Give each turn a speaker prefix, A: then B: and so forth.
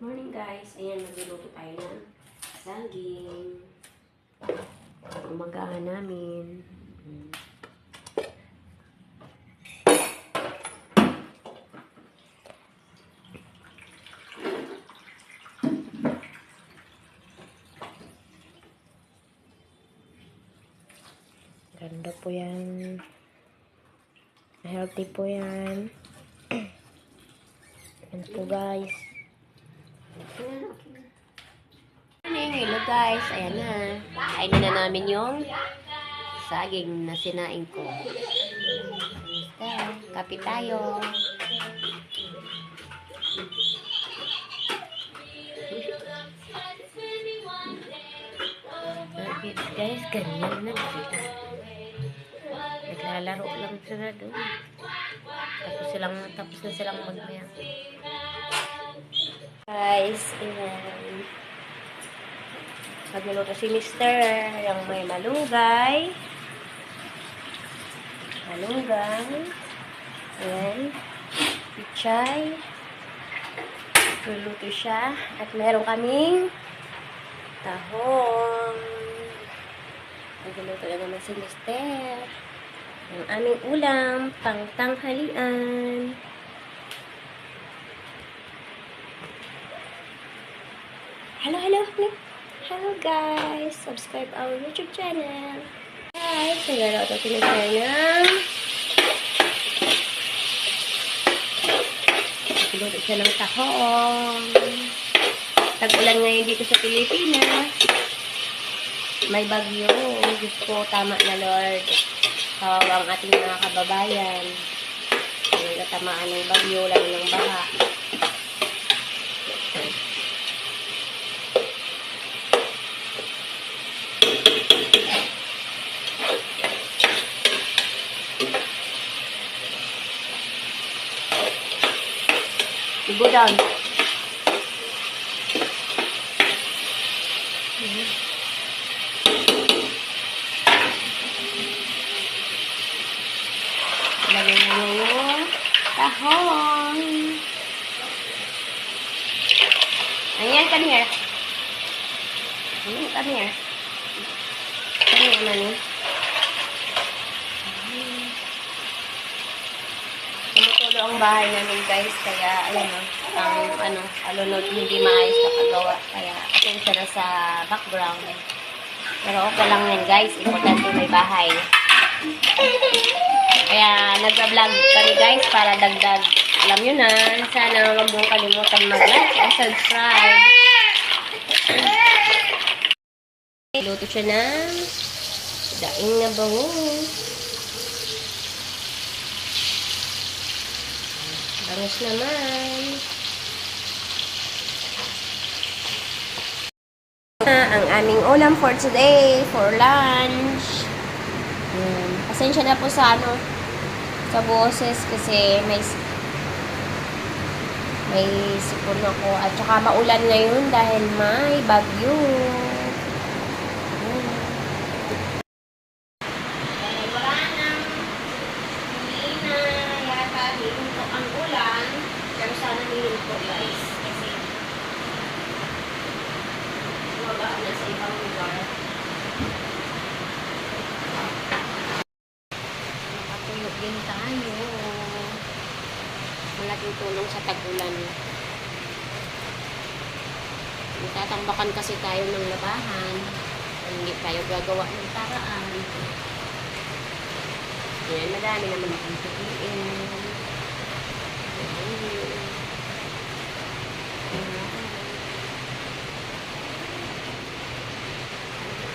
A: Morning guys, ayan magluluto tayo ng saging. Umagahan namin. Ganda po yan. Healthy po yan. Yan po guys. Hello guys, ayan na. Kainin na namin yung saging na sinaing ko. Kape tayo. Guys, ganyan na sila. Naglalaro lang sila doon. Tapos na silang magmaya. Guys, ayan. Magluluto si Mister. Yung may malunggay. Ayan. Pichay. Magluluto siya. At meron kaming tahong. Magluluto na naman si Mister. Ang aming ulam, pang tanghalian. Hello guys! Subscribe our YouTube channel. Guys, nagluluto si Mister ng nagluluto siya ng tahong. Tag-ulan ngayon dito sa Pilipinas. May bagyo. Diyos ko, tama na Lord. Ang ating mga kababayan. Nagatamaan ng bagyo, lalo ng baha. Go down. Lagyan mo yung tahong. Ayan, come here. Come here. Come here, mami. Tumutulo ang bahay namin guys, kaya alam mo, ang alunod hindi maayos na kagawa, kaya atensya na sa background. Pero okay lang yan guys, importante may bahay. Kaya nag-vlog kami guys para dagdag, alam nyo na, sana huwag mong kalimutan mag-like and subscribe. Luto siya ng daing na bangus. Bangus naman. Ang aming ulam for today, for lunch. Pasensya na po sa sa boses kasi may sipon ako at saka maulan ngayon dahil may bagyo. Wala nang hindi na yata hihinto ang ulan, pero sana hihinto guys kasi wala na sa ibang lugar. Nakatulog din tayo. Malaking tulong sa tag-ulan. Tatambakan kasi tayo ng labahan. Hindi tayo gagawa ng paraan. Yan, madami naman akong tutuin.